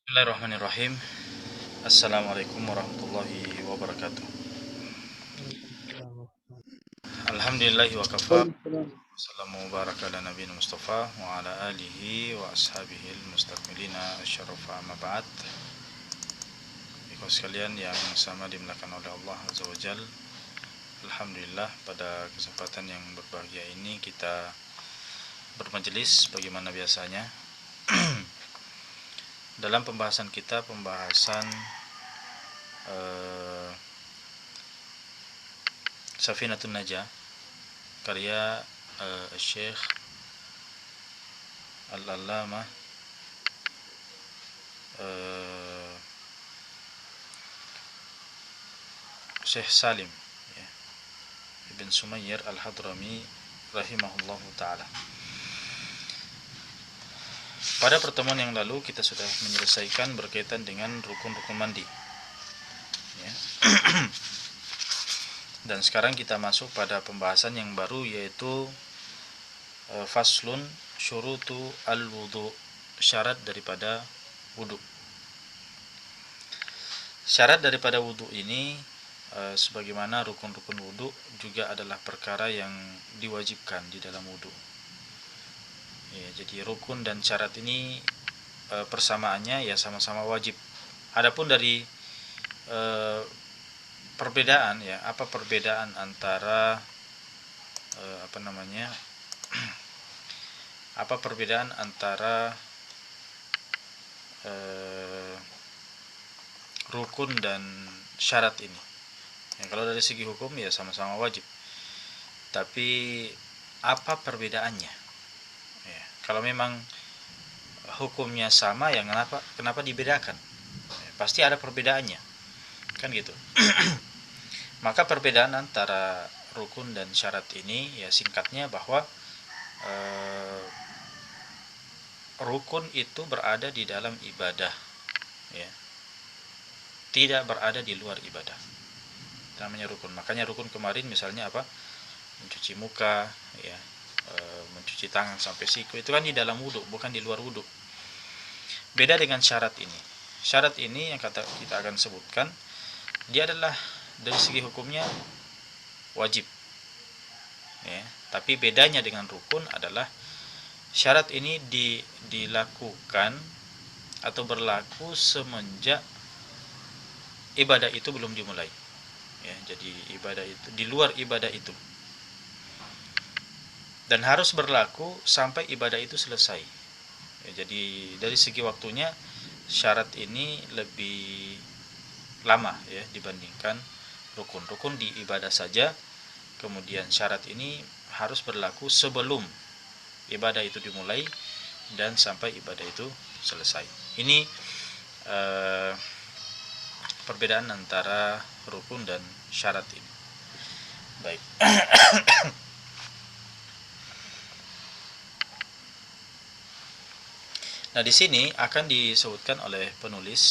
Bismillahirrahmanirrahim. Assalamualaikum warahmatullahi wabarakatuh. Waalaikumsalam warahmatullahi Alhamdulillahi wa kafa. Waalaikumsalam. Wassalamu baraka ala nabiyina Mustafa wa ala alihi wa ashabihi al-mustakmilina asyarafa amma ba'd. Ikhwan sekalian yang sama dimuliakan oleh Allah Azza wa Jal. Alhamdulillah pada kesempatan yang berbahagia ini kita bermajelis bagaimana biasanya dalam pembahasan kita, pembahasan Safinatun Najah karya Syekh Al-Allamah Syekh Salim ya, Ibn Sumayyir Al-Hadrami rahimahullahu ta'ala. Pada pertemuan yang lalu kita sudah menyelesaikan berkaitan dengan rukun-rukun mandi ya. Dan sekarang kita masuk pada pembahasan yang baru, yaitu faslun syurutu al-wudu, syarat daripada wudu. Syarat daripada wudu ini sebagaimana rukun-rukun wudu juga adalah perkara yang diwajibkan di dalam wudu ya. Jadi rukun dan syarat ini persamaannya ya sama-sama wajib. Adapun dari perbedaan ya, apa perbedaan antara apa perbedaan antara rukun dan syarat ini ya, kalau dari segi hukum ya sama-sama wajib, tapi apa perbedaannya ya? Kalau memang hukumnya sama ya kenapa dibedakan ya, pasti ada perbedaannya kan gitu. Maka perbedaan antara rukun dan syarat ini ya singkatnya bahwa rukun itu berada di dalam ibadah ya, tidak berada di luar ibadah, namanya rukun. Makanya rukun kemarin misalnya apa, mencuci muka ya, mencuci tangan sampai siku, itu kan di dalam wudhu, bukan di luar wudhu. Beda dengan syarat ini. Syarat ini yang kita akan sebutkan, dia adalah dari segi hukumnya wajib ya, tapi bedanya dengan rukun adalah syarat ini dilakukan atau berlaku semenjak ibadah itu belum dimulai ya. Jadi ibadah itu di luar ibadah itu, dan harus berlaku sampai ibadah itu selesai ya. Jadi dari segi waktunya syarat ini lebih lama ya dibandingkan rukun. Rukun di ibadah saja, kemudian syarat ini harus berlaku sebelum ibadah itu dimulai dan sampai ibadah itu selesai. Ini perbedaan antara rukun dan syarat ini. Baik. Nah, di sini akan disebutkan oleh penulis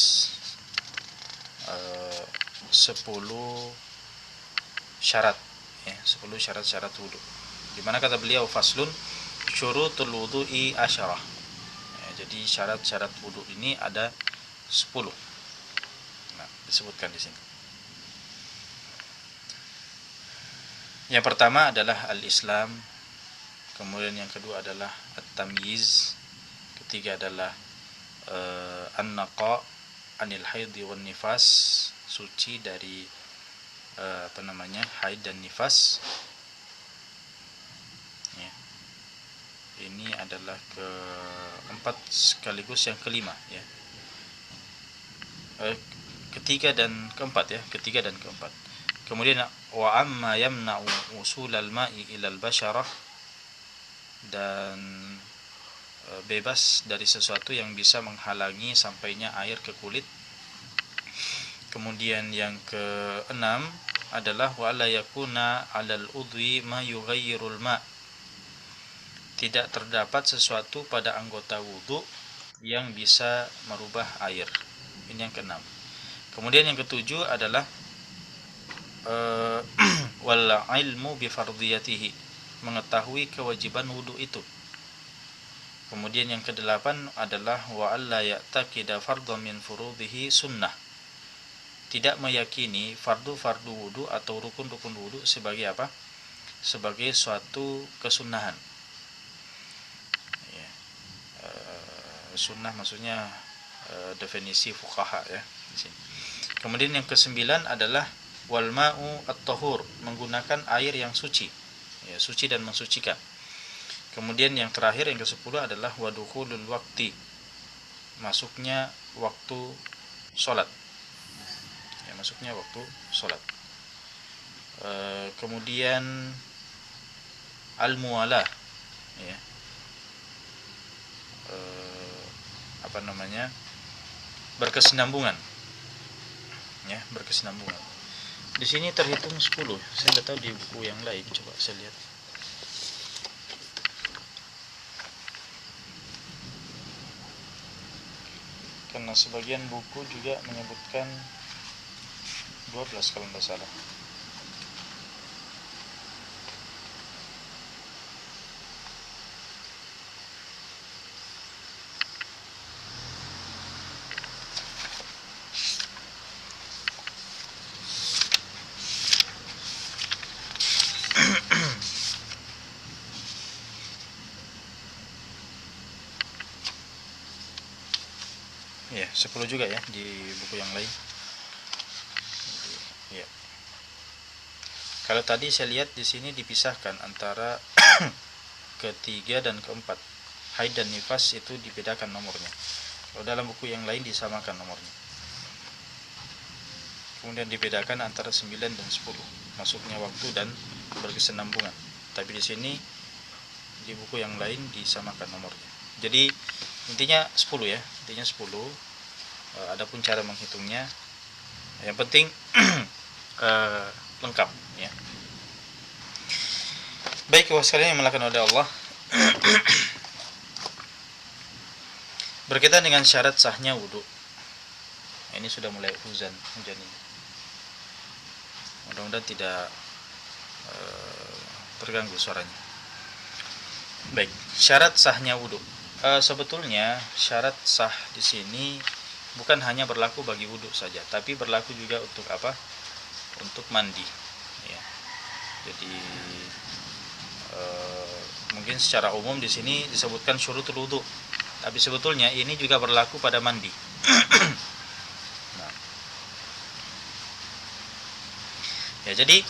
10 syarat ya, 10 syarat-syarat wudu. Di mana kata beliau faslun syurutul wudu'i asyarah. Ya, jadi syarat-syarat wudu ini ada 10. Nah, disebutkan di sini. Yang pertama adalah al-Islam, kemudian yang kedua adalah at-tamyiz, ketiga adalah an-naqa anil haidhi wan nifas, suci dari haid dan nifas ya. Ini adalah keempat sekaligus yang kelima ya, ketiga dan keempat ya, ketiga dan keempat. Kemudian wa amma yamna'u usulal ma'i ilal basyarah, dan bebas dari sesuatu yang bisa menghalangi sampainya air ke kulit. Kemudian yang keenam adalah wa la yakuna 'alal udwi ma yughayyirul ma', tidak terdapat sesuatu pada anggota wudu yang bisa merubah air. Ini yang keenam. Kemudian yang ketujuh adalah wal ilmu bi fardhiyatihi, mengetahui kewajiban wudu itu. Kemudian yang kedelapan adalah wa alla ya'taqida fardhan min furudhihi sunnah. Tidak meyakini fardu-fardu wudu atau rukun-rukun wudu sebagai apa? Sebagai suatu kesunahan. Ya. Sunnah maksudnya definisi fuqaha ya di sini. Kemudian yang kesembilan adalah wal ma'u at-tahur, menggunakan air yang suci. Ya, suci dan mensucikan. Kemudian yang terakhir yang ke-10 adalah wadukhulul waqti, masuknya waktu sholat. Ya, masuknya waktu sholat. Kemudian al-muwalah, ya. Berkesinambungan. Ya, berkesinambungan. Di sini terhitung 10. Saya tidak tahu di buku yang lain, coba saya lihat. Karena sebagian buku juga menyebutkan 12 kalau tidak salah. Ya, 10 juga ya di buku yang lain. Ya. Kalau tadi saya lihat di sini dipisahkan antara ketiga dan keempat. Haid dan nifas itu dibedakan nomornya. Kalau dalam buku yang lain disamakan nomornya. Kemudian dibedakan antara 9 dan 10, masuknya waktu dan berkesinambungan. Tapi di sini di buku yang lain disamakan nomornya. Jadi intinya 10 ya, intinya 10. Adapun cara menghitungnya yang penting lengkap ya. Baik ikhwah sekalian yang dimuliakan oleh Allah. Berkaitan dengan syarat sahnya wudu. Ini sudah mulai hujan ini. Mudah-mudahan tidak terganggu suaranya. Baik, syarat sahnya wudu. Sebetulnya syarat sah di sini bukan hanya berlaku bagi wudu saja, tapi berlaku juga untuk apa? Untuk mandi. Ya. Jadi mungkin secara umum di sini disebutkan syurutul wudu, tapi sebetulnya ini juga berlaku pada mandi. Nah. Ya, jadi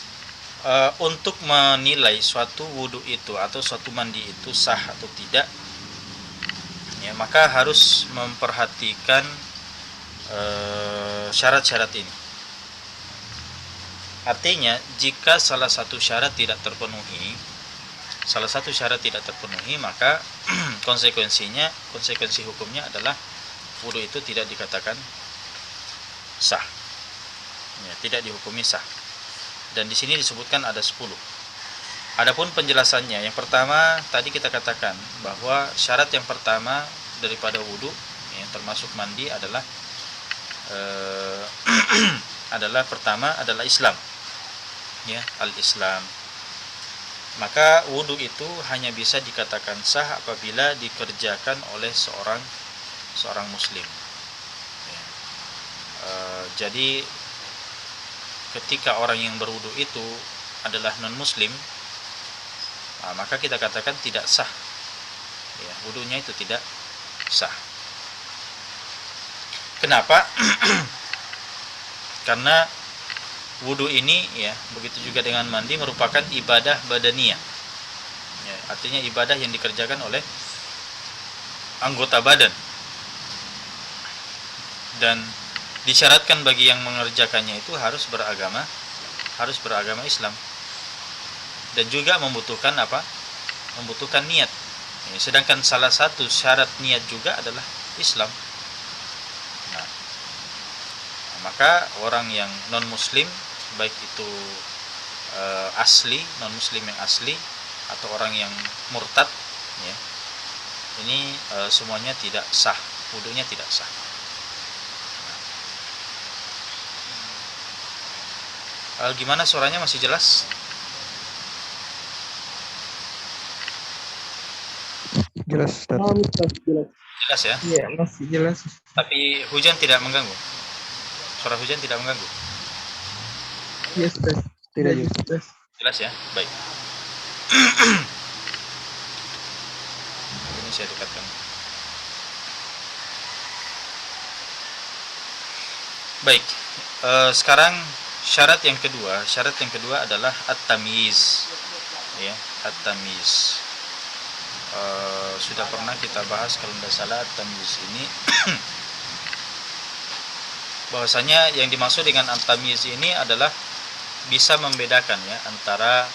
untuk menilai suatu wudu itu atau suatu mandi itu sah atau tidak, ya, maka harus memperhatikan syarat-syarat ini. Artinya jika salah satu syarat tidak terpenuhi, maka konsekuensi hukumnya adalah wudu itu tidak dikatakan sah, ya, tidak dihukumi sah. Dan di sini disebutkan ada 10. Adapun penjelasannya, yang pertama tadi kita katakan bahwa syarat yang pertama daripada wudu, yang termasuk mandi adalah pertama adalah Islam, ya, al-Islam. Maka wudu itu hanya bisa dikatakan sah apabila dikerjakan oleh seorang muslim. Ya. Jadi ketika orang yang berwudu itu adalah non muslim, maka kita katakan tidak sah. Ya, wudunya itu tidak sah. Kenapa? Karena wudu ini, ya, begitu juga dengan mandi, merupakan ibadah badaniyah. Ya, artinya ibadah yang dikerjakan oleh anggota badan. Dan disyaratkan bagi yang mengerjakannya itu harus beragama Islam. Dan juga membutuhkan apa? Membutuhkan niat. Ya, sedangkan salah satu syarat niat juga adalah Islam. Nah, maka orang yang non muslim, baik itu asli, non muslim yang asli atau orang yang murtad, ya, ini semuanya tidak sah, wudunya tidak sah. Gimana suaranya, masih jelas? Jelas, Ustaz. Jelas. Jelas ya? Iya, masih jelas. Tapi hujan tidak mengganggu? Suara hujan tidak mengganggu? Iya, Ustaz. Tidak Iya, juga. Ustaz. Jelas ya? Baik. Ini saya dekatkan. Baik. Sekarang syarat yang kedua adalah at-tamyiz. Ya, at-tamyiz. Sudah pernah kita bahas kalau tidak salah at-tamyiz ini bahwasanya yang dimaksud dengan at-tamyiz ini adalah bisa membedakan ya antara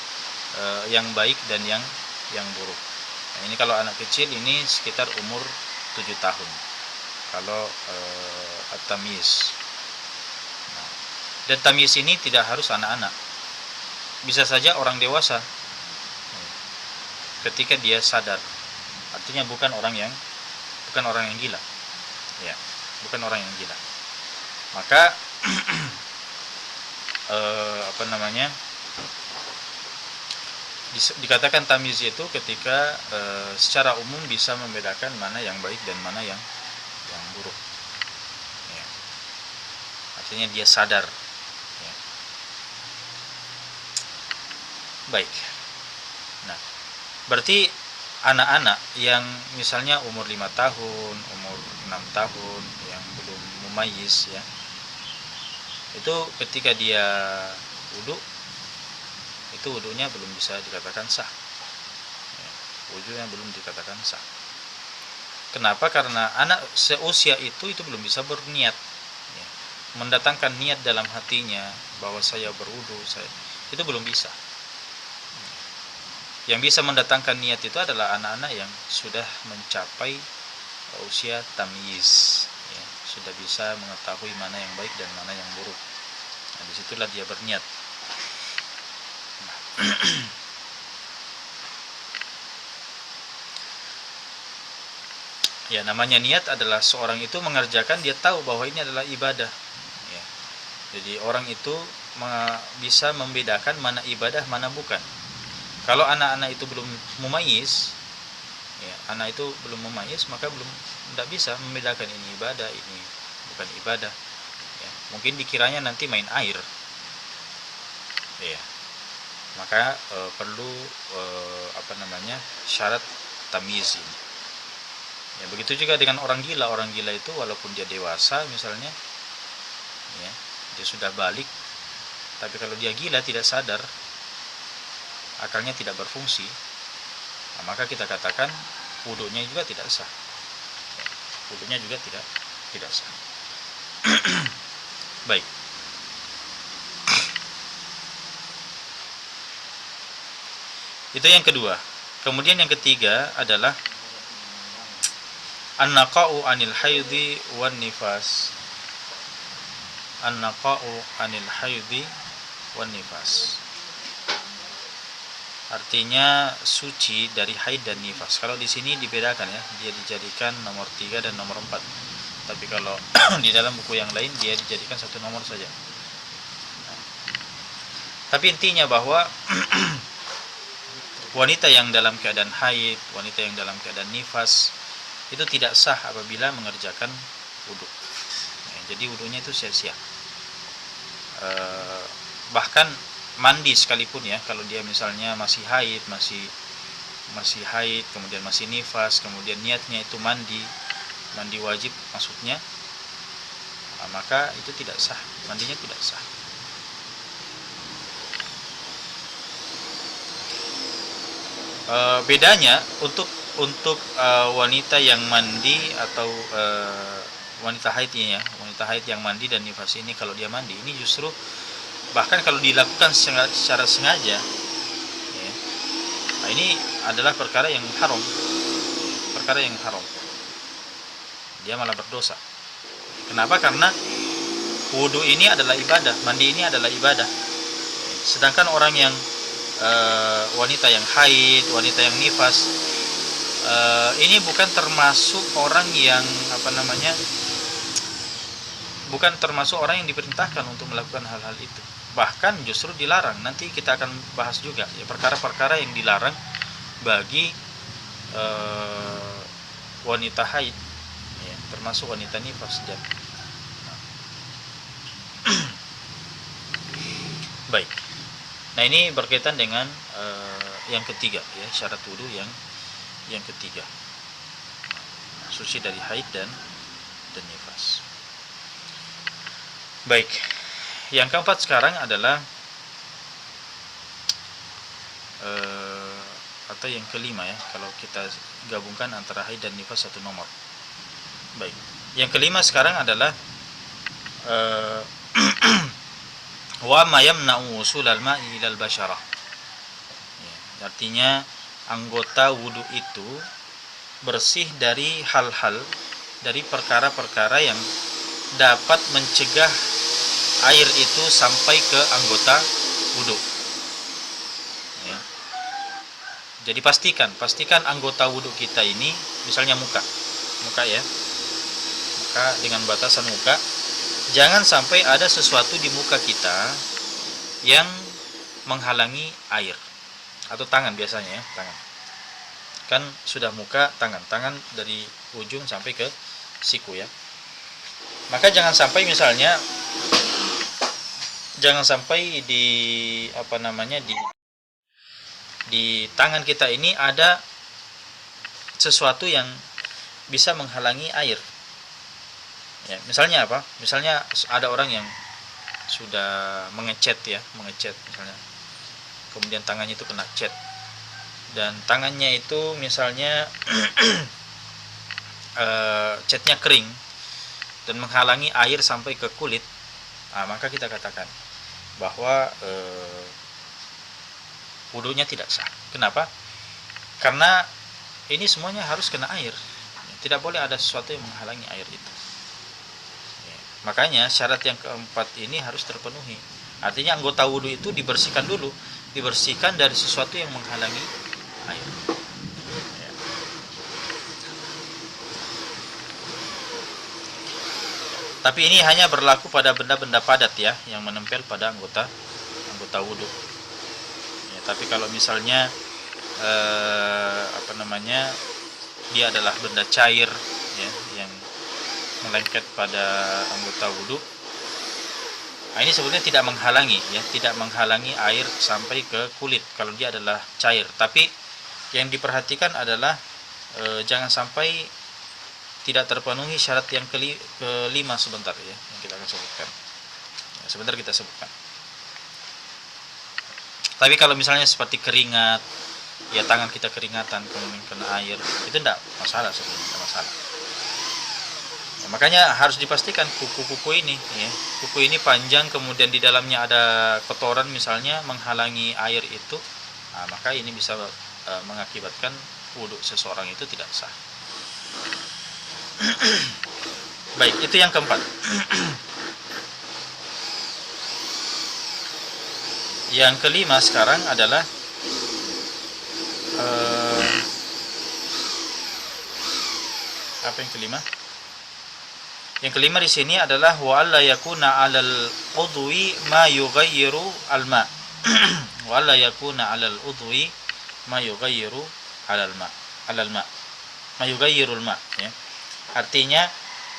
yang baik dan yang buruk. Nah, ini kalau anak kecil ini sekitar umur 7 tahun. Kalau at-tamyiz. Nah, dan tamyiz ini tidak harus anak-anak. Bisa saja orang dewasa. Ketika dia sadar. Artinya bukan orang yang gila. Ya, bukan orang yang gila. Maka dikatakan tamyiz itu ketika secara umum bisa membedakan mana yang baik dan mana yang buruk ya. Artinya dia sadar ya. Baik. Nah, berarti anak-anak yang misalnya umur 5 tahun, umur 6 tahun yang belum mumayyiz ya, itu ketika dia wudu, itu wudunya belum bisa dikatakan sah ya, wudunya belum dikatakan sah. Kenapa? Karena anak seusia itu belum bisa berniat ya, mendatangkan niat dalam hatinya bahwa saya berwudu, itu belum bisa. Yang bisa mendatangkan niat itu adalah anak-anak yang sudah mencapai usia tamyiz ya, sudah bisa mengetahui mana yang baik dan mana yang buruk. Nah, disitulah dia berniat. Nah. Ya, namanya niat adalah seorang itu mengerjakan, dia tahu bahwa ini adalah ibadah ya. Jadi orang itu bisa membedakan mana ibadah mana bukan. Kalau anak-anak itu belum mumayyiz ya, anak itu belum mumayyiz, maka tidak bisa membedakan ini ibadah, ini bukan ibadah ya. Mungkin dikiranya nanti main air ya. Maka perlu syarat tamyiz ini ya. Begitu juga dengan orang gila. Orang gila itu walaupun dia dewasa misalnya ya, dia sudah balik, tapi kalau dia gila tidak sadar, akalnya tidak berfungsi, nah, maka kita katakan wudunya juga tidak sah. Wudunya juga tidak sah. Baik. Itu yang kedua. Kemudian yang ketiga adalah an-naqa'u 'anil haidhi wan nifas. An-naqa'u 'anil haidhi wan nifas. Artinya suci dari haid dan nifas. Kalau di sini dibedakan ya, dia dijadikan nomor 3 dan nomor 4. Tapi kalau di dalam buku yang lain dia dijadikan satu nomor saja. Nah, tapi intinya bahwa wanita yang dalam keadaan haid, wanita yang dalam keadaan nifas itu tidak sah apabila mengerjakan wudu. Nah, jadi wudunya itu sia-sia. Bahkan mandi sekalipun ya, kalau dia misalnya masih haid, masih haid, kemudian masih nifas, kemudian niatnya itu mandi wajib maksudnya, maka itu tidak sah, mandinya tidak sah. Bedanya untuk wanita yang mandi atau wanita haid ya, wanita haid yang mandi dan nifas ini, kalau dia mandi ini justru bahkan kalau dilakukan secara sengaja ya, nah ini adalah perkara yang haram, dia malah berdosa. Kenapa? Karena wudu ini adalah ibadah, mandi ini adalah ibadah. Sedangkan orang yang wanita yang haid, wanita yang nifas, ini bukan termasuk orang yang bukan termasuk orang yang diperintahkan untuk melakukan hal-hal itu. Bahkan justru dilarang. Nanti kita akan bahas juga ya perkara-perkara yang dilarang bagi wanita haid, ya, termasuk wanita nifas. Dan baik. Nah, ini berkaitan dengan yang ketiga, ya, syarat wudu yang ketiga, suci dari haid dan nifas. Baik, yang keempat sekarang adalah atau yang kelima, ya, kalau kita gabungkan antara haid dan nifas satu nomor. Baik, yang kelima sekarang adalah wa ma yamna'u wusulal ma'i ilal basyarah. Ya, artinya anggota wudu itu bersih dari hal-hal, dari perkara-perkara yang dapat mencegah air itu sampai ke anggota wudu. Ya. Jadi pastikan anggota wudu kita ini, misalnya muka ya, muka dengan batasan muka, jangan sampai ada sesuatu di muka kita yang menghalangi air. Atau tangan biasanya, ya, tangan. Kan sudah muka, tangan dari ujung sampai ke siku, ya. Maka jangan sampai misalnya di tangan kita ini ada sesuatu yang bisa menghalangi air. Ya, misalnya apa? Misalnya ada orang yang sudah mengecat misalnya. Kemudian tangannya itu kena cat. Dan tangannya itu misalnya catnya kering dan menghalangi air sampai ke kulit. Nah, maka kita katakan bahwa wudunya tidak sah. Kenapa? Karena ini semuanya harus kena air. Tidak boleh ada sesuatu yang menghalangi air itu. Makanya syarat yang keempat ini harus terpenuhi. Artinya anggota wudu itu dibersihkan dulu, dibersihkan dari sesuatu yang menghalangi air. Ya. Tapi ini hanya berlaku pada benda-benda padat, ya, yang menempel pada anggota wudu. Ya, tapi kalau misalnya dia adalah benda cair, ya, yang melengket pada anggota wudu, nah, ini sebetulnya tidak menghalangi air sampai ke kulit kalau dia adalah cair. Tapi yang diperhatikan adalah jangan sampai tidak terpenuhi syarat yang kelima sebentar, ya, yang kita akan sebutkan. Ya, sebentar kita sebutkan. Tapi kalau misalnya seperti keringat, ya, tangan kita keringatan kemudian kena air, itu tidak masalah sebenarnya, tidak masalah. Ya, makanya harus dipastikan kuku ini, ya, kuku ini panjang, kemudian di dalamnya ada kotoran misalnya menghalangi air itu, nah, maka ini bisa mengakibatkan wudu seseorang itu tidak sah. Baik, itu yang keempat. Yang kelima sekarang adalah apa yang kelima? Yang kelima di sini adalah wa alla yakuna 'alal udwi ma yughayyiru al-ma. Wa alla yakuna 'alal udwi ma yughayyiru 'alal ma. Ma yughayyirul ma, ya. Artinya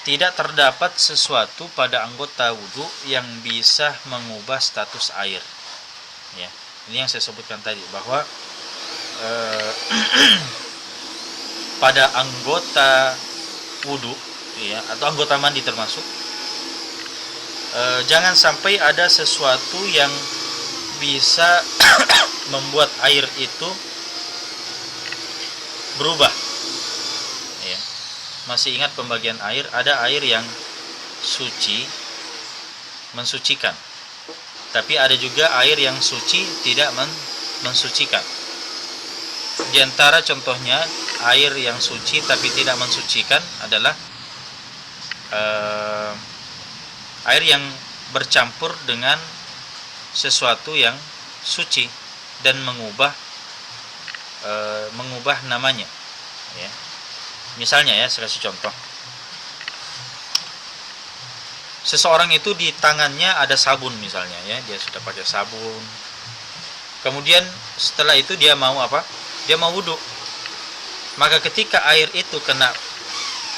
tidak terdapat sesuatu pada anggota wudu yang bisa mengubah status air. Ya, ini yang saya sebutkan tadi bahwa pada anggota wudu, ya, atau anggota mandi termasuk, jangan sampai ada sesuatu yang bisa membuat air itu berubah. Ya. Masih ingat pembagian air? Ada air yang suci, mensucikan. Tapi ada juga air yang suci tidak mensucikan. Di antara contohnya air yang suci tapi tidak mensucikan adalah air yang bercampur dengan sesuatu yang suci dan mengubah namanya, ya. Misalnya, ya, saya kasih contoh. Seseorang itu di tangannya ada sabun misalnya, ya, dia sudah pakai sabun. Kemudian setelah itu dia mau apa? Dia mau wudu. Maka ketika air itu kena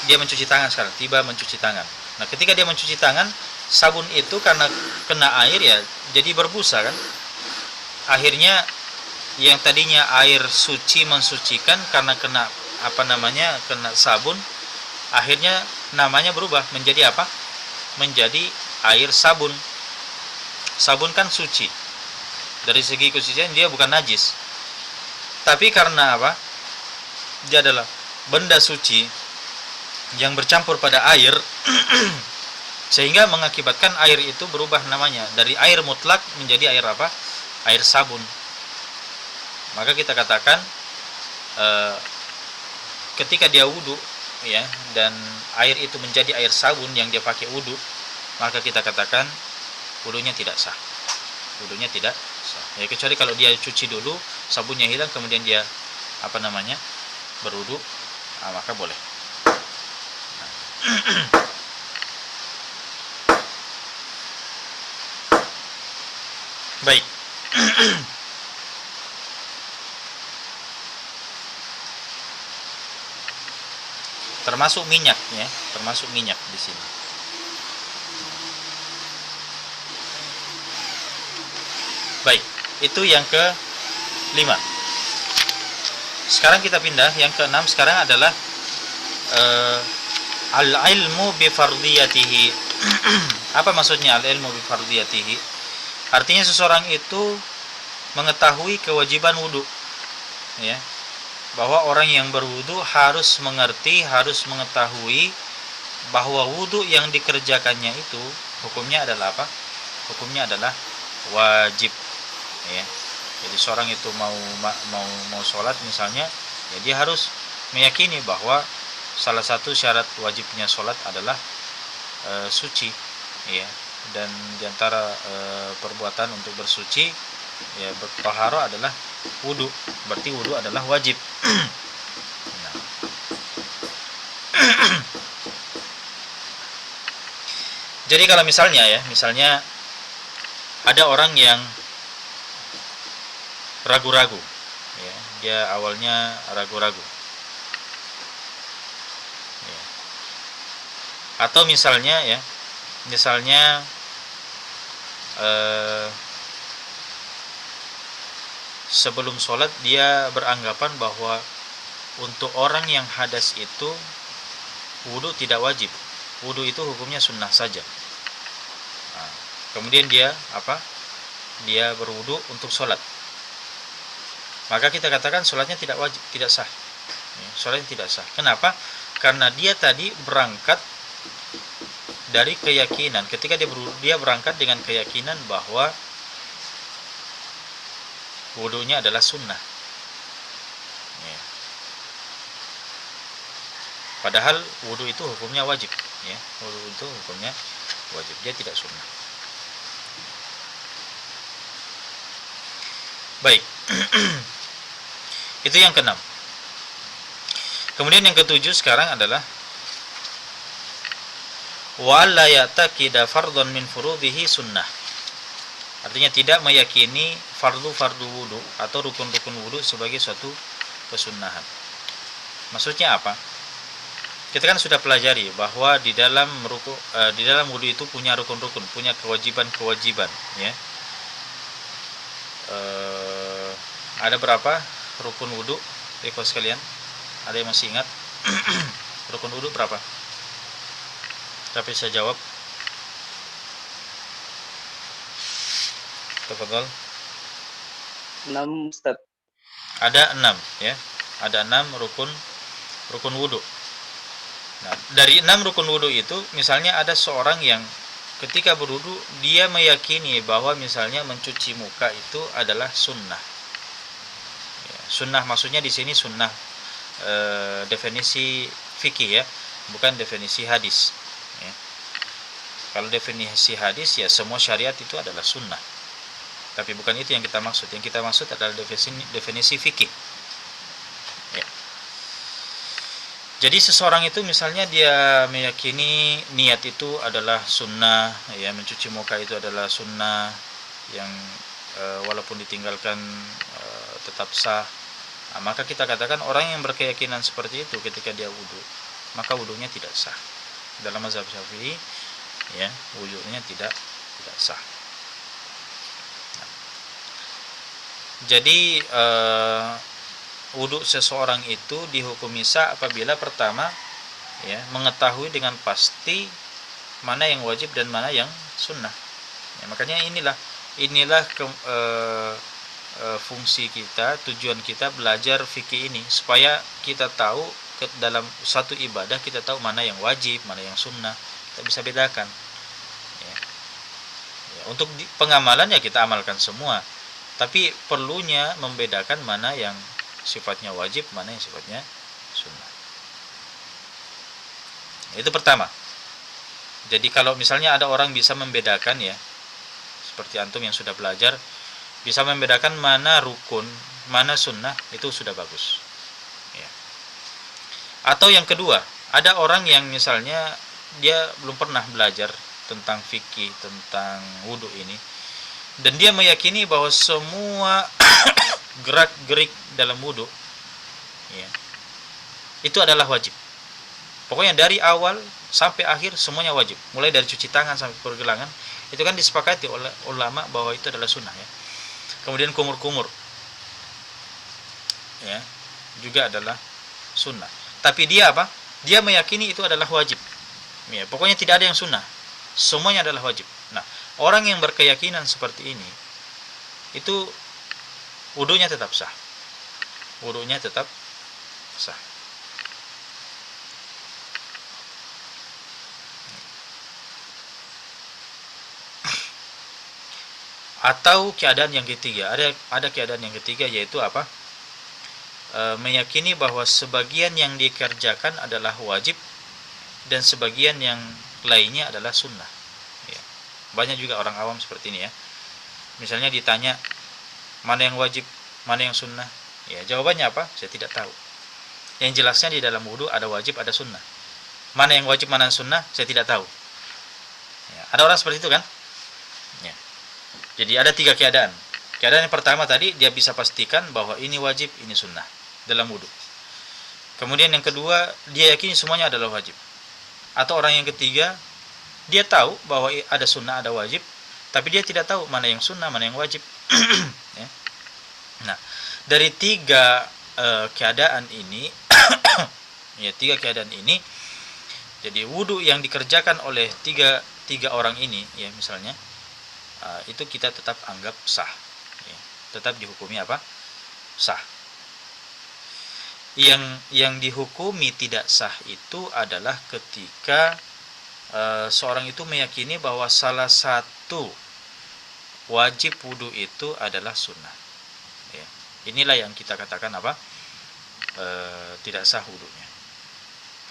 dia mencuci tangan sekarang, tiba mencuci tangan. Nah, ketika dia mencuci tangan, sabun itu karena kena air ya jadi berbusa kan. Akhirnya yang tadinya air suci mensucikan karena kena kena sabun, akhirnya namanya berubah menjadi apa? Menjadi air sabun. Sabun kan suci. Dari segi kesucian dia bukan najis. Tapi karena apa? Dia adalah benda suci yang bercampur pada air sehingga mengakibatkan air itu berubah namanya dari air mutlak menjadi air apa? Air sabun. Maka kita katakan ketika dia wudu ya dan air itu menjadi air sabun yang dia pakai wudu, maka kita katakan wudunya tidak sah. Wudunya tidak sah. Ya kecuali kalau dia cuci dulu, sabunnya hilang kemudian dia berwudu, maka boleh. Baik. Termasuk minyak ya, termasuk minyak di sini. Baik, itu yang ke-5. Sekarang kita pindah yang ke-6. Sekarang adalah al-ilmu bi fardiyatihi. Apa maksudnya al-ilmu bi fardiyatihi? Artinya seseorang itu mengetahui kewajiban wudu. Ya. Bahwa orang yang berwudu harus mengerti, harus mengetahui bahwa wudu yang dikerjakannya itu hukumnya adalah apa? Hukumnya adalah wajib. Ya. Jadi seorang itu mau sholat misalnya, ya dia harus meyakini bahwa salah satu syarat wajibnya sholat adalah suci, ya. Dan diantara perbuatan untuk bersuci, ya bertahara adalah wudu. Berarti wudu adalah wajib. Nah. Jadi kalau misalnya ada orang yang ragu-ragu, ya, dia awalnya ragu-ragu, ya. Atau misalnya sebelum sholat dia beranggapan bahwa untuk orang yang hadas itu wudu tidak wajib, wudu itu hukumnya sunnah saja. Nah, kemudian dia berwudu untuk sholat, maka kita katakan sholatnya tidak wajib, tidak sah. Ya, sholatnya tidak sah. Kenapa? Karena dia tadi berangkat dari keyakinan. Ketika dia berangkat dengan keyakinan bahwa wudunya adalah sunnah. Ya. Padahal wudu itu hukumnya wajib. Ya, wudu itu hukumnya wajib. Dia tidak sunnah. Baik. Itu yang ke-6. Kemudian yang ke-7 sekarang adalah wa la ya'taqida fardhan min furudihi sunnah. Artinya tidak meyakini fardu-fardu wudu atau rukun-rukun wudu sebagai suatu kesunnahan. Maksudnya apa? Kita kan sudah pelajari bahwa di dalam wudu itu punya rukun-rukun, punya kewajiban-kewajiban, ya. Ada berapa rukun wudu, ikhwas sekalian? Ada yang masih ingat? Rukun wudu berapa? Tapi saya jawab. Tafadhal. 6 Ustaz. Ada 6 ya. Ada 6 rukun wudu. Nah, dari 6 rukun wudu itu misalnya ada seorang yang ketika berwudu dia meyakini bahwa misalnya mencuci muka itu adalah sunnah. Ya, sunnah maksudnya di sini sunnah definisi fikih ya, bukan definisi hadis. Ya. Kalau definisi hadis ya semua syariat itu adalah sunnah. Tapi bukan itu yang kita maksud. Yang kita maksud adalah definisi fikih. Ya. Jadi seseorang itu misalnya dia meyakini niat itu adalah sunnah, ya, mencuci muka itu adalah sunnah yang walaupun ditinggalkan tetap sah. Nah, maka kita katakan orang yang berkeyakinan seperti itu ketika dia wudu, maka wudunya tidak sah. Dalam mazhab Syafi'i, ya, wudunya tidak sah. Nah, jadi wudu seseorang itu dihukumi sah apabila pertama, ya, mengetahui dengan pasti mana yang wajib dan mana yang sunnah. Ya, makanya inilah fungsi kita, tujuan kita belajar fikih ini, supaya kita tahu dalam satu ibadah kita tahu mana yang wajib, mana yang sunnah, kita bisa bedakan. Ya. Ya, untuk pengamalan ya kita amalkan semua, tapi perlunya membedakan mana yang sifatnya wajib, mana yang sifatnya sunnah. Itu pertama. Jadi kalau misalnya ada orang bisa membedakan, ya, seperti antum yang sudah belajar, bisa membedakan mana rukun, mana sunnah, itu sudah bagus. Ya. Atau yang kedua, ada orang yang misalnya dia belum pernah belajar tentang fikih, tentang wudu ini, dan dia meyakini bahwa semua gerak-gerik dalam wudu, ya, itu adalah wajib. Pokoknya dari awal sampai akhir semuanya wajib, mulai dari cuci tangan sampai pergelangan, itu kan disepakati oleh ulama bahwa itu adalah sunnah, ya. Kemudian kumur-kumur, ya, juga adalah sunnah. Tapi dia apa? Dia meyakini itu adalah wajib. Ya, pokoknya tidak ada yang sunnah, semuanya adalah wajib. Nah, orang yang berkeyakinan seperti ini, itu wudunya tetap sah. Wudunya tetap sah. Atau keadaan yang ketiga, ada keadaan yang ketiga, yaitu apa? Meyakini bahwa sebagian yang dikerjakan adalah wajib dan sebagian yang lainnya adalah sunnah. Ya. Banyak juga orang awam seperti ini, ya. Misalnya ditanya mana yang wajib, mana yang sunnah, ya, jawabannya apa? Saya tidak tahu. Yang jelasnya di dalam wudu ada wajib, ada sunnah. Mana yang wajib, mana yang sunnah, saya tidak tahu. Ya, ada orang seperti itu kan? Ya. Jadi ada tiga keadaan. Keadaan yang pertama tadi, dia bisa pastikan bahwa ini wajib, ini sunnah dalam wudu. Kemudian yang kedua, dia yakini semuanya adalah wajib. Atau orang yang ketiga, dia tahu bahwa ada sunnah, ada wajib, tapi dia tidak tahu mana yang sunnah, mana yang wajib. Ya. Nah, dari tiga keadaan ini, ya, tiga keadaan ini, jadi wudu yang dikerjakan oleh tiga orang ini, ya, misalnya, itu kita tetap anggap sah, ya, tetap dihukumi apa? Sah. Yang dihukumi tidak sah itu adalah ketika seorang itu meyakini bahwa salah satu wajib wudu itu adalah sunnah. Ya. Inilah yang kita katakan apa? Tidak sah wudunya.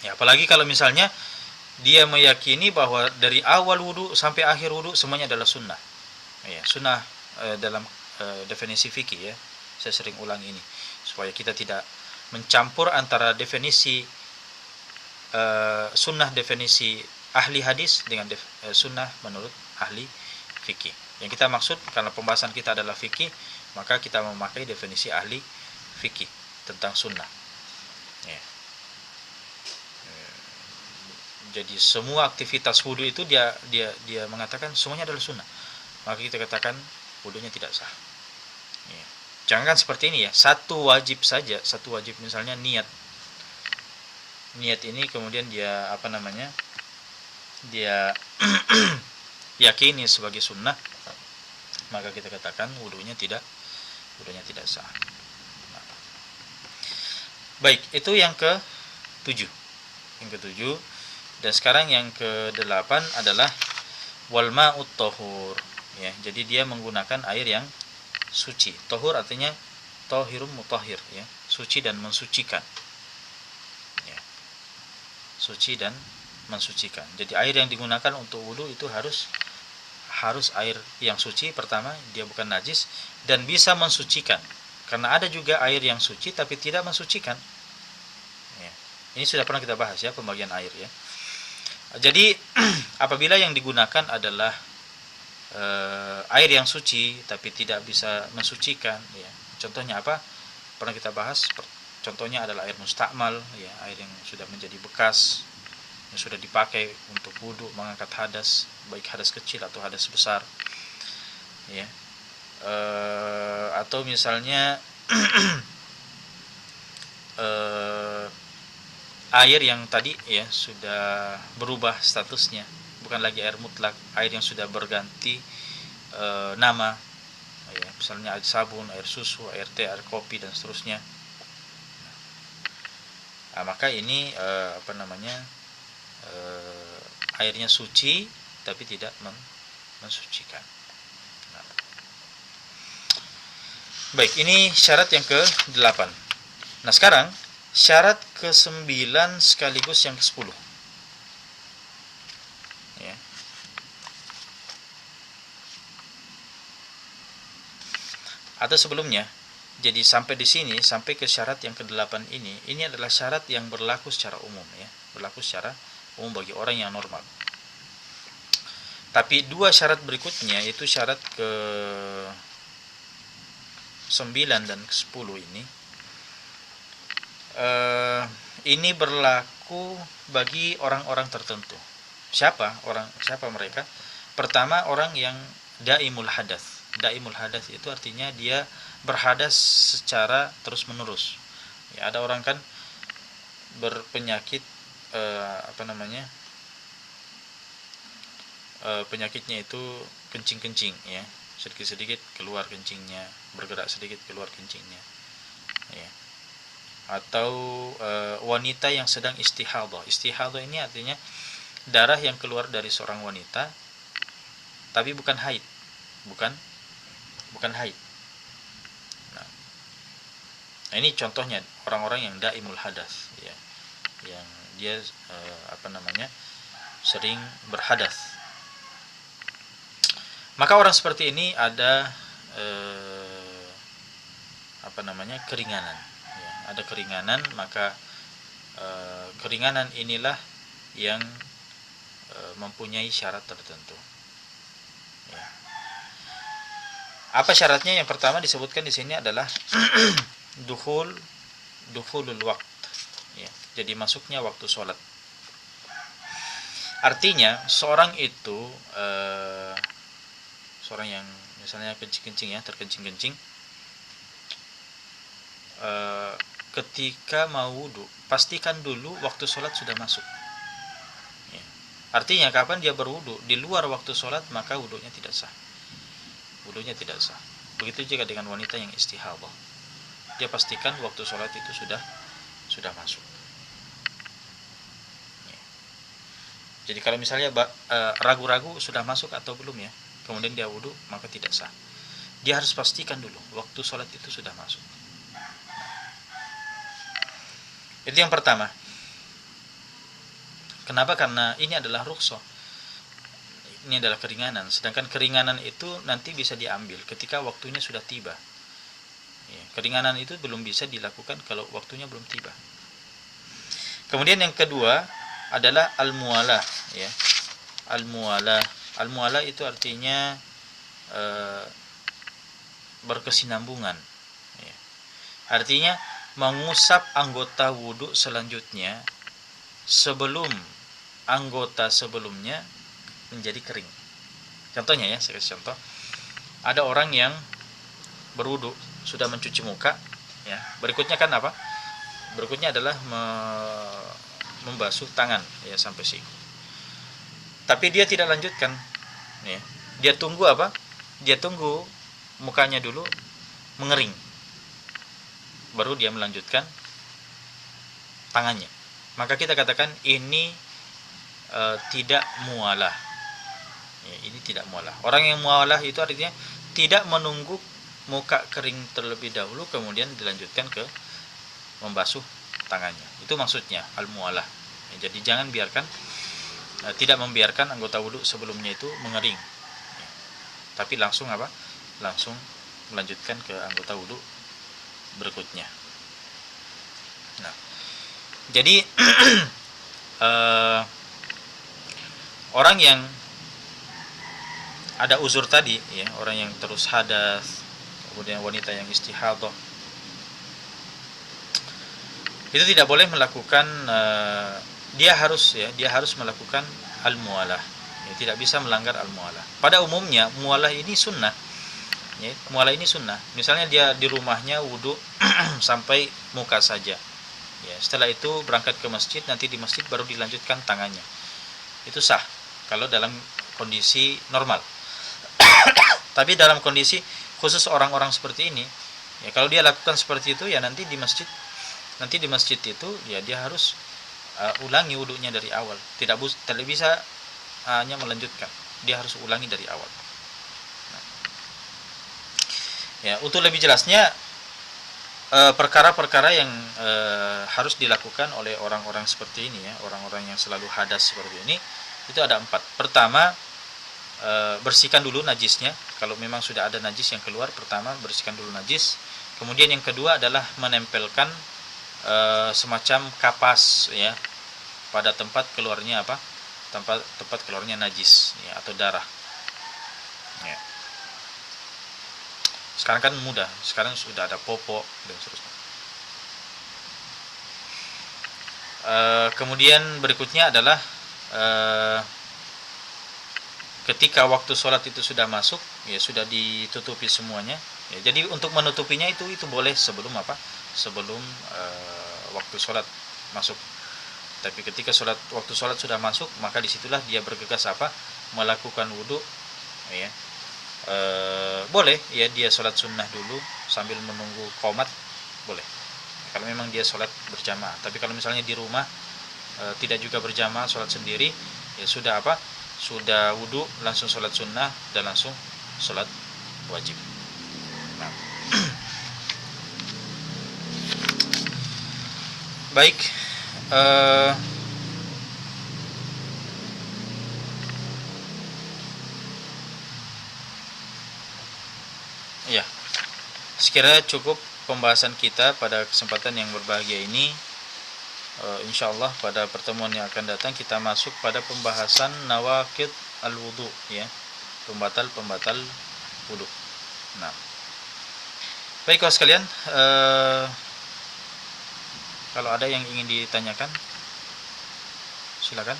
Ya, apalagi kalau misalnya dia meyakini bahwa dari awal wudu sampai akhir wudu semuanya adalah sunnah. Ya, sunnah dalam definisi fikih, ya, saya sering ulang ini supaya kita tidak mencampur antara definisi sunnah definisi ahli hadis dengan sunnah menurut ahli fikih. Yang kita maksud, karena pembahasan kita adalah fikih, maka kita memakai definisi ahli fikih tentang sunnah. Ya. Jadi semua aktivitas wudu itu dia mengatakan semuanya adalah sunnah, maka kita katakan wudunya tidak sah. Ya. Jangan seperti ini, ya, satu wajib saja, satu wajib misalnya niat ini kemudian dia dia yakini sebagai sunnah, maka kita katakan wudunya tidak sah. Nah. Baik, itu yang ke-7. Dan sekarang yang ke-8 adalah wal ma'ut tahur, ya. Jadi dia menggunakan air yang suci. Tahur artinya tahirum mutahhir, ya, suci dan mensucikan. Ya. Suci dan mensucikan. Jadi air yang digunakan untuk wudu itu harus air yang suci. Pertama, dia bukan najis dan bisa mensucikan. Karena ada juga air yang suci tapi tidak mensucikan. Ya. Ini sudah pernah kita bahas, ya, pembagian air, ya. Jadi apabila yang digunakan adalah air yang suci tapi tidak bisa mensucikan, ya. Contohnya apa? Pernah kita bahas contohnya adalah air mustakmal, ya, air yang sudah menjadi bekas, yang sudah dipakai untuk wudhu, mengangkat hadas, baik hadas kecil atau hadas besar, ya. Atau misalnya air yang tadi ya sudah berubah statusnya, bukan lagi air mutlak, air yang sudah berganti nama, ya, misalnya air sabun, air susu, air teh, air kopi dan seterusnya. Nah, maka ini airnya suci tapi tidak mensucikan. Nah. Baik, ini syarat yang ke-8. Nah, sekarang syarat ke-9 sekaligus yang ke-10. Ya. Atau sebelumnya, jadi sampai di sini, sampai ke syarat yang ke-8 ini adalah syarat yang berlaku secara umum, ya, berlaku secara umum bagi orang yang normal. Tapi dua syarat berikutnya, yaitu syarat ke-9 dan ke-10 ini berlaku bagi orang-orang tertentu. Siapa mereka? Pertama, orang yang daimul hadas. Daimul hadas itu artinya dia berhadas secara terus-menerus. Ya, ada orang kan berpenyakit penyakitnya itu kencing-kencing, ya, sedikit-sedikit keluar kencingnya, bergerak sedikit keluar kencingnya, ya. Atau wanita yang sedang istihadhah. Istihadhah ini artinya darah yang keluar dari seorang wanita tapi bukan haid, bukan haid. Nah, ini contohnya orang-orang yang daimul hadas, ya, yang dia sering berhadas. Maka orang seperti ini ada keringanan, ya, ada keringanan. Maka keringanan inilah yang mempunyai syarat tertentu, ya. Apa syaratnya? Yang pertama disebutkan di sini adalah dukhulul waqt, ya, jadi masuknya waktu sholat. Artinya seorang itu seorang yang misalnya kencing-kencing, ya, terkencing-kencing, ketika mau wudhu, pastikan dulu waktu sholat sudah masuk, ya. Artinya kapan dia berwudhu di luar waktu sholat, maka wudhunya tidak sah. Begitu juga dengan wanita yang istihadhah, dia pastikan waktu sholat itu sudah masuk, ya. Jadi kalau misalnya ragu-ragu sudah masuk atau belum, ya, kemudian dia wudhu, maka tidak sah. Dia harus pastikan dulu waktu sholat itu sudah masuk. Itu yang pertama. Kenapa? Karena ini adalah rukhsah, ini adalah keringanan. Sedangkan keringanan itu nanti bisa diambil ketika waktunya sudah tiba, ya, keringanan itu belum bisa dilakukan kalau waktunya belum tiba. Kemudian yang kedua adalah al-muwalah, ya. Al-muwalah itu artinya berkesinambungan, ya. Artinya mengusap anggota wudhu selanjutnya sebelum anggota sebelumnya menjadi kering. Contohnya, ya, saya kasih contoh. Ada orang yang berwudhu, sudah mencuci muka, ya. Berikutnya kan apa? Berikutnya adalah membasuh tangan, ya, sampai siku. Tapi dia tidak lanjutkan, ya. Dia tunggu apa? Dia tunggu mukanya dulu mengering, baru dia melanjutkan tangannya. Maka kita katakan ini tidak muwalah, ya, ini tidak muwalah. Orang yang muwalah itu artinya tidak menunggu muka kering terlebih dahulu kemudian dilanjutkan ke membasuh tangannya. Itu maksudnya al-muwalah, ya. Jadi jangan biarkan tidak membiarkan anggota wudhu sebelumnya itu mengering, ya. Tapi langsung langsung melanjutkan ke anggota wudhu berikutnya. Nah, jadi orang yang ada uzur tadi, ya, orang yang terus hadas, kemudian wanita yang istihadhah, itu tidak boleh melakukan dia harus melakukan al-muwalah. Ya, tidak bisa melanggar al-muwalah. Pada umumnya muwalah ini sunnah. Ya, muwalah ini sunnah. Misalnya dia di rumahnya wudu sampai muka saja. Ya, setelah itu berangkat ke masjid, nanti di masjid baru dilanjutkan tangannya. Itu sah kalau dalam kondisi normal. Tapi dalam kondisi khusus orang-orang seperti ini, ya kalau dia lakukan seperti itu, ya nanti di masjid itu ya dia harus ulangi wudunya dari awal. Tidak bisa hanya melanjutkan, dia harus ulangi dari awal. Nah, ya untuk lebih jelasnya perkara-perkara yang harus dilakukan oleh orang-orang seperti ini, ya orang-orang yang selalu hadas seperti ini, itu ada 4. Pertama, bersihkan dulu najisnya. Kalau memang sudah ada najis yang keluar, pertama bersihkan dulu najis. Kemudian yang kedua adalah menempelkan semacam kapas, ya, pada tempat keluarnya tempat keluarnya najis, ya, atau darah. Ya. Sekarang kan mudah, sekarang sudah ada popok dan seterusnya. Kemudian berikutnya adalah ketika waktu sholat itu sudah masuk, ya sudah ditutupi semuanya. Ya, jadi untuk menutupinya itu boleh sebelum Sebelum waktu sholat masuk. Tapi ketika waktu sholat sudah masuk, maka disitulah dia bergegas melakukan wudhu. Ya, boleh ya dia sholat sunnah dulu sambil menunggu qomat, boleh. Kalau memang dia sholat berjamaah. Tapi kalau misalnya di rumah tidak juga berjamaah, sholat sendiri, ya sudah sudah wudhu, langsung sholat sunnah dan langsung sholat wajib. Nah. Baik, ya, sekiranya cukup pembahasan kita pada kesempatan yang berbahagia ini. Insyaallah pada pertemuan yang akan datang kita masuk pada pembahasan nawaqid al-wudu, ya, pembatal wudu. Nah, baik kawan sekalian, kalau ada yang ingin ditanyakan, silakan.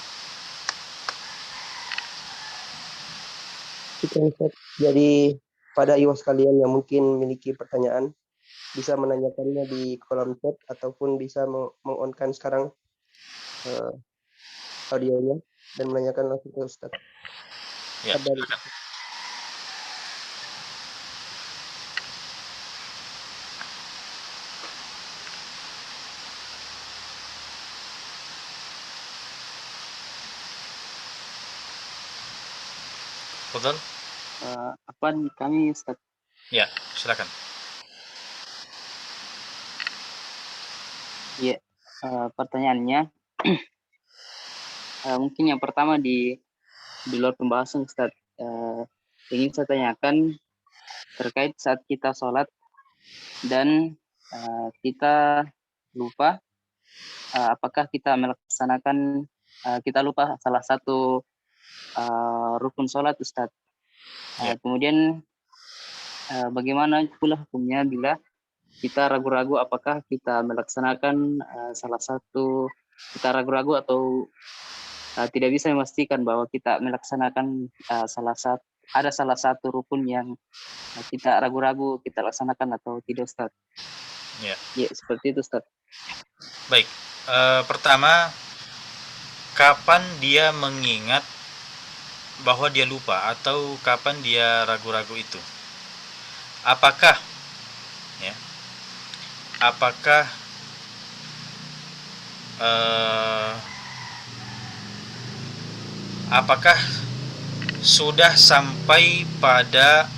Jadi pada iwas kalian yang mungkin memiliki pertanyaan, bisa menanyakannya di kolom chat ataupun bisa meng-on-kan sekarang audionya dan menanyakan langsung ke Ustaz. Ya, silakan. Fadhal. Afwan, kami Ustaz. Ya, silakan. Ya, pertanyaannya mungkin yang pertama di luar pembahasan Ustaz, ingin saya tanyakan terkait saat kita sholat dan kita lupa, apakah kita melaksanakan kita lupa salah satu rukun sholat Ustaz. Kemudian bagaimana pula hukumnya bila kita ragu-ragu apakah kita melaksanakan salah satu, kita ragu-ragu atau tidak bisa memastikan bahwa kita melaksanakan salah satu rukun yang kita ragu-ragu kita laksanakan atau tidak Ustaz. Ya, seperti itu Ustaz. Baik, pertama, kapan dia mengingat bahwa dia lupa atau kapan dia ragu-ragu itu? Apakah sudah sampai pada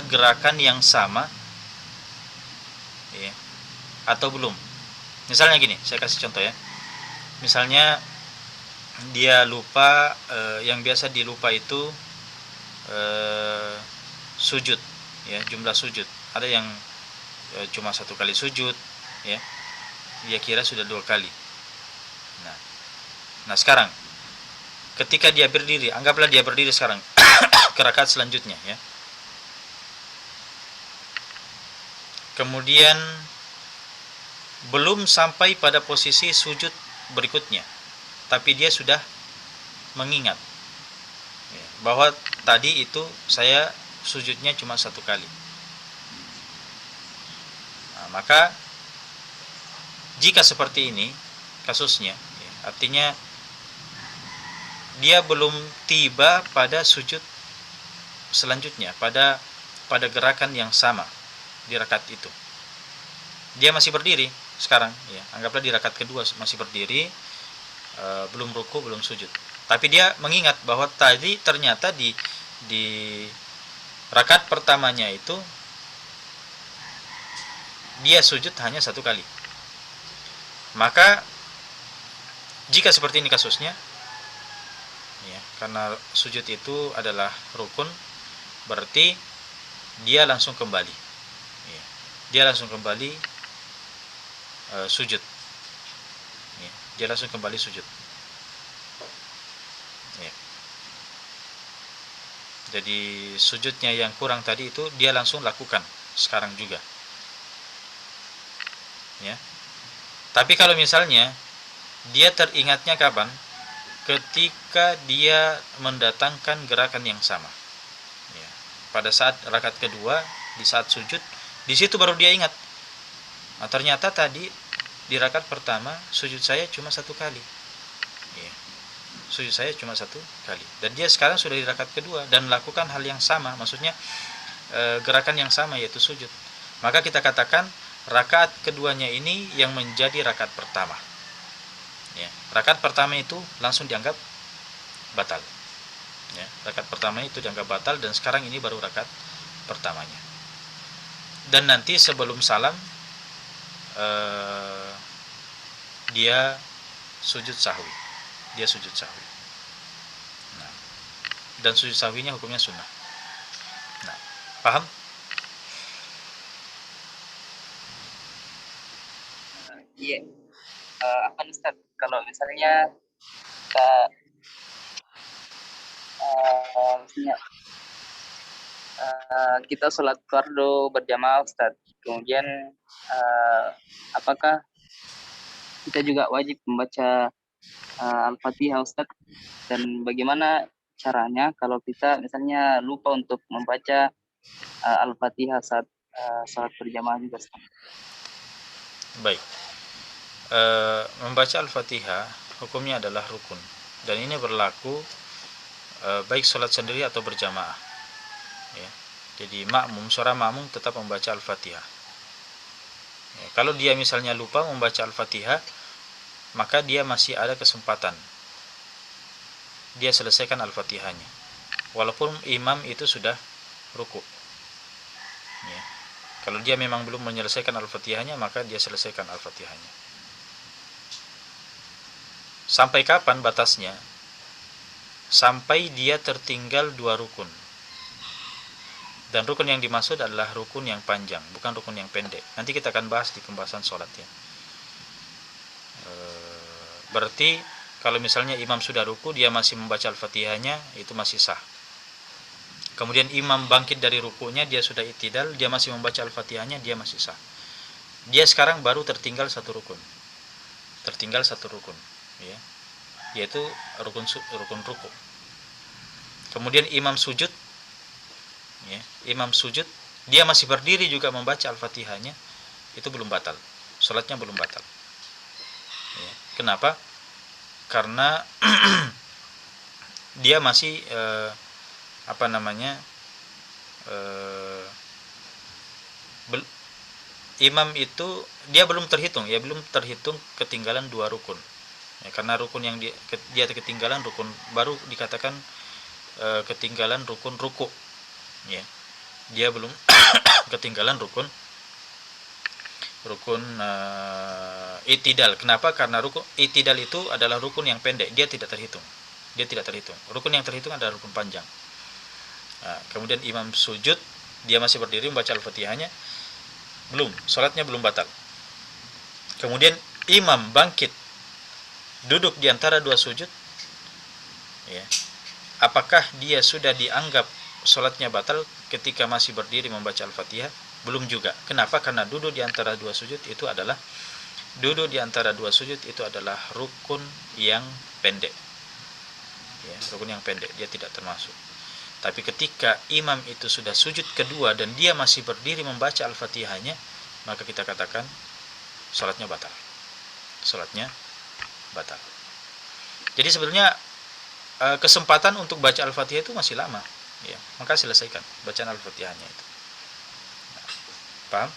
gerakan yang sama, ya, atau belum? Misalnya gini, saya kasih contoh ya. Misalnya dia lupa, yang biasa dilupa itu sujud, ya, jumlah sujud. Ada yang cuma 1 kali sujud, ya, dia kira sudah 2 kali. Nah sekarang ketika dia berdiri, anggaplah dia berdiri sekarang ke rakaat selanjutnya, ya. Kemudian belum sampai pada posisi sujud berikutnya, tapi dia sudah mengingat bahwa tadi itu saya sujudnya cuma 1 kali. Nah, maka jika seperti ini kasusnya, artinya dia belum tiba pada sujud selanjutnya, pada gerakan yang sama di rakaat itu. Dia masih berdiri sekarang, ya, anggaplah di rakaat kedua masih berdiri, belum ruku, belum sujud. Tapi dia mengingat bahwa tadi ternyata di rakaat pertamanya itu dia sujud hanya 1 kali. Maka jika seperti ini kasusnya, ya, karena sujud itu adalah rukun, berarti dia langsung kembali, ya, dia langsung kembali sujud, ya, dia langsung kembali sujud, ya. Jadi sujudnya yang kurang tadi itu dia langsung lakukan sekarang juga, ya. Tapi kalau misalnya dia teringatnya kapan? Ketika dia mendatangkan gerakan yang sama, ya. Pada saat rakaat kedua, di saat sujud, di situ baru dia ingat, nah, ternyata tadi di rakaat pertama sujud saya cuma 1 kali, ya. Sujud saya cuma 1 kali, dan dia sekarang sudah di rakaat kedua dan melakukan hal yang sama, maksudnya gerakan yang sama, yaitu sujud. Maka kita katakan rakaat keduanya ini yang menjadi rakaat pertama, ya. Rakaat pertama itu langsung dianggap batal, ya. Rakaat pertama itu dianggap batal, dan sekarang ini baru rakaat pertamanya. Dan nanti sebelum salam dia sujud sahwi, nah, dan sujud sahwinya hukumnya sunnah. Nah, paham? Iya. Apa nih Ustaz, kalau misalnya kita misalnya kita sholat fardu berjamaah Ustaz, kemudian apakah kita juga wajib membaca Al-Fatihah Ustaz, dan bagaimana caranya kalau kita misalnya lupa untuk membaca Al-Fatihah saat sholat berjamaah juga Ustaz? Baik. Membaca Al-Fatihah hukumnya adalah rukun, dan ini berlaku baik sholat sendiri atau berjamaah, ya. Jadi seorang makmum tetap membaca Al-Fatihah, ya. Kalau dia misalnya lupa membaca Al-Fatihah, maka dia masih ada kesempatan dia selesaikan Al-Fatihahnya, walaupun imam itu sudah ruku, ya. Kalau dia memang belum menyelesaikan Al-Fatihahnya, maka dia selesaikan Al-Fatihahnya. Sampai kapan batasnya? Sampai dia tertinggal 2 rukun. Dan rukun yang dimaksud adalah rukun yang panjang, bukan rukun yang pendek. Nanti kita akan bahas di pembahasan sholat, ya. Berarti kalau misalnya imam sudah ruku, dia masih membaca Al-Fatihahnya, itu masih sah. Kemudian imam bangkit dari rukunya, dia sudah i'tidal, dia masih membaca Al-Fatihahnya, dia masih sah. Dia sekarang baru tertinggal 1 rukun. Ya, yaitu rukun ruku. Kemudian imam sujud, ya, dia masih berdiri juga membaca Al-Fatihahnya, itu belum batal, sholatnya belum batal, ya. Kenapa? Karena dia masih imam itu dia belum terhitung, ketinggalan 2 rukun, ya. Karena rukun yang dia ketinggalan rukun, baru dikatakan ketinggalan rukun ruku, ya. Dia belum ketinggalan rukun i'tidal. Kenapa? Karena rukun i'tidal itu adalah rukun yang pendek, dia tidak terhitung. Rukun yang terhitung adalah rukun panjang. Nah, kemudian imam sujud, dia masih berdiri membaca Al-Fatihahnya, sholatnya belum batal. Kemudian imam bangkit, duduk di antara 2 sujud, ya. Apakah dia sudah dianggap sholatnya batal ketika masih berdiri membaca Al-Fatihah? Belum juga. Kenapa? Karena duduk di antara 2 sujud itu adalah duduk di antara dua sujud itu adalah rukun yang pendek. Ya, rukun yang pendek, dia tidak termasuk. Tapi ketika imam itu sudah sujud kedua dan dia masih berdiri membaca Al-Fatihahnya, maka kita katakan salatnya batal. Salatnya batal. Jadi sebenarnya kesempatan untuk baca Al-Fatihah itu masih lama, ya. Maka selesaikan bacaan Al-Fatihahnya itu. Paham?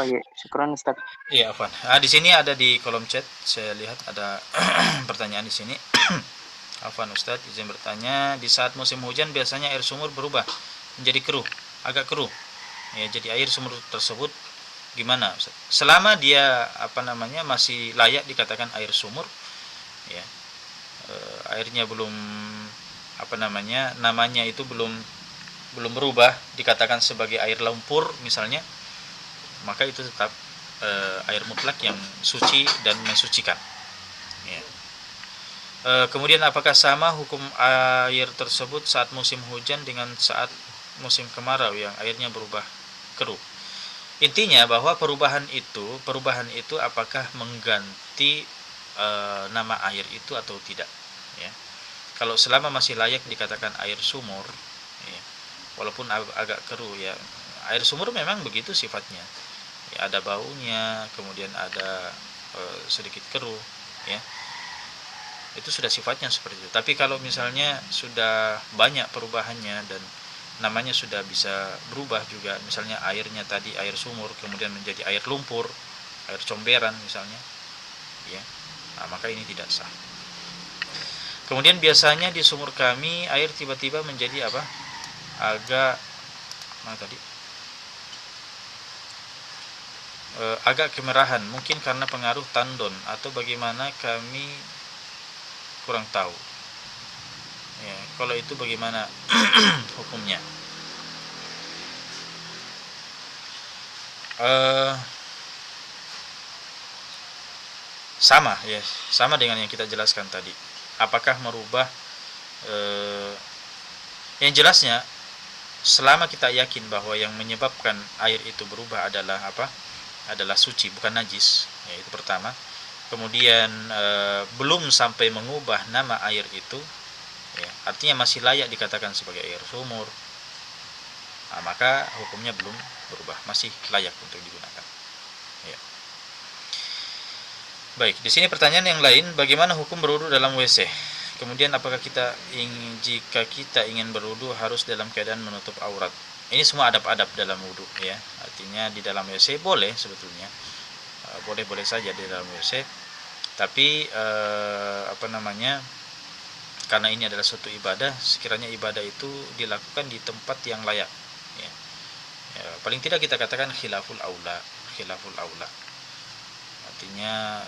Oh iya, syukran Ustaz. Iya, Afwan. Di sini ada di kolom chat, saya lihat ada pertanyaan di sini. Afwan Ustaz, izin bertanya, di saat musim hujan biasanya air sumur berubah menjadi keruh, agak keruh. Ya, jadi air sumur tersebut gimana, Ustaz? Selama dia masih layak dikatakan air sumur, ya. Airnya belum namanya itu belum berubah dikatakan sebagai air lumpur misalnya, maka itu tetap air mutlak yang suci dan mensucikan. Ya. Kemudian apakah sama hukum air tersebut saat musim hujan dengan saat musim kemarau yang airnya berubah keruh? Intinya bahwa perubahan itu apakah mengganti nama air itu atau tidak, ya. Kalau selama masih layak dikatakan air sumur, ya, walaupun agak keruh, ya, air sumur memang begitu sifatnya, ya, ada baunya, kemudian ada sedikit keruh, ya, itu sudah sifatnya seperti itu. Tapi kalau misalnya sudah banyak perubahannya dan namanya sudah bisa berubah juga, misalnya airnya tadi air sumur kemudian menjadi air lumpur, air comberan misalnya, ya, maka ini tidak sah. Kemudian biasanya di sumur kami air tiba-tiba menjadi agak kemerahan, mungkin karena pengaruh tandon atau bagaimana, kami kurang tahu. Ya, kalau itu bagaimana hukumnya? Sama, ya, sama dengan yang kita jelaskan tadi. Apakah merubah? Yang jelasnya, selama kita yakin bahwa yang menyebabkan air itu berubah adalah suci, bukan najis, ya, itu pertama. Kemudian belum sampai mengubah nama air itu, ya, artinya masih layak dikatakan sebagai air sumur, maka hukumnya belum berubah, masih layak untuk digunakan, ya. Baik, di sini pertanyaan yang lain, bagaimana hukum berwudu dalam WC? Kemudian apakah jika kita ingin berwudu harus dalam keadaan menutup aurat? Ini semua adab-adab dalam wudu, ya. Artinya di dalam WC boleh sebetulnya, boleh-boleh saja di dalam WC, tapi karena ini adalah suatu ibadah, sekiranya ibadah itu dilakukan di tempat yang layak, ya. Ya, paling tidak kita katakan khilaful aula, artinya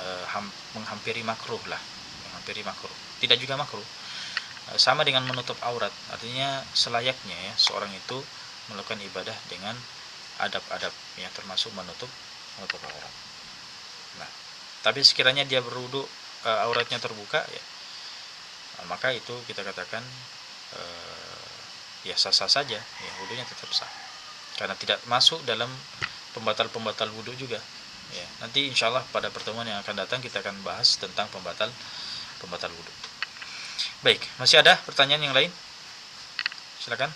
menghampiri makruh lah, tidak juga makruh, sama dengan menutup aurat, artinya selayaknya, ya, seorang itu melakukan ibadah dengan adab-adab, ya, termasuk menutup aurat. Nah, tapi sekiranya dia berwudu auratnya terbuka, ya, maka itu kita katakan ya sah-sah saja, ya, wudunya tetap sah, karena tidak masuk dalam pembatal wudu juga, ya. Nanti insyaallah pada pertemuan yang akan datang kita akan bahas tentang pembatal wudu. Baik, masih ada pertanyaan yang lain? Silakan.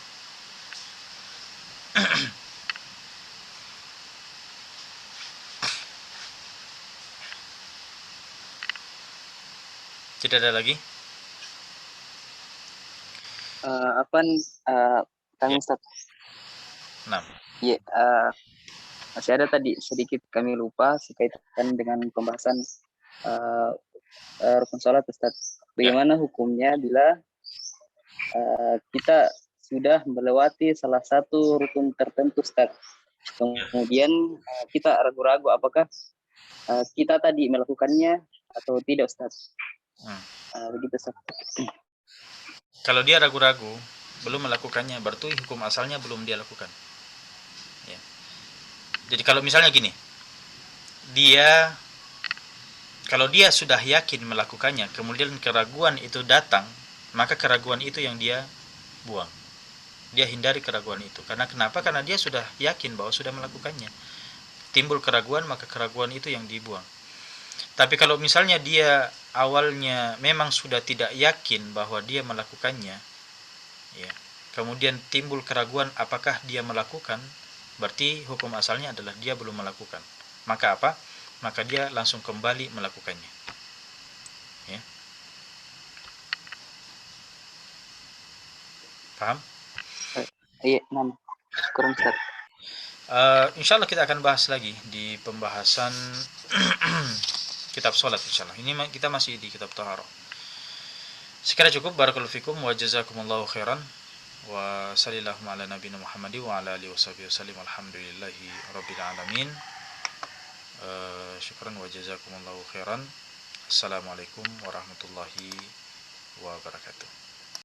Tidak ada lagi? Kang Ustaz. Nah, Ya, masih ada tadi sedikit kami lupa sekaitan dengan pembahasan rukun sholat, Ustaz. Bagaimana hukumnya bila kita sudah melewati salah satu rukun tertentu, Ustaz, kemudian kita ragu-ragu apakah kita tadi melakukannya atau tidak, Ustaz? Begitu, Ustaz. Kalau dia ragu-ragu belum melakukannya, berarti hukum asalnya belum dia lakukan, ya. Jadi kalau misalnya gini, kalau dia sudah yakin melakukannya, kemudian keraguan itu datang, maka keraguan itu yang dia buang, dia hindari keraguan itu. Karena kenapa? Karena dia sudah yakin bahwa sudah melakukannya. timbul keraguan, maka keraguan itu yang dibuang. Tapi kalau misalnya dia awalnya memang sudah tidak yakin bahwa dia melakukannya, ya, kemudian timbul keraguan apakah dia melakukan, berarti hukum asalnya adalah dia belum melakukan. Maka apa? Maka dia langsung kembali melakukannya. Ya. Paham? Iya, nah, kurang Ustaz. Insya Allah kita akan bahas lagi di pembahasan kitab sholat insyaallah. Ini kita masih di kitab Taharah. Sekira cukup. Barakallahu fikum wa jazakumullahu khairan wa sallallahu ala nabiyina Muhammad wa ala alihi wasallam. Alhamdulillahi rabbil alamin. Syukran wa jazakumullahu khairan. Assalamualaikum warahmatullahi wabarakatuh.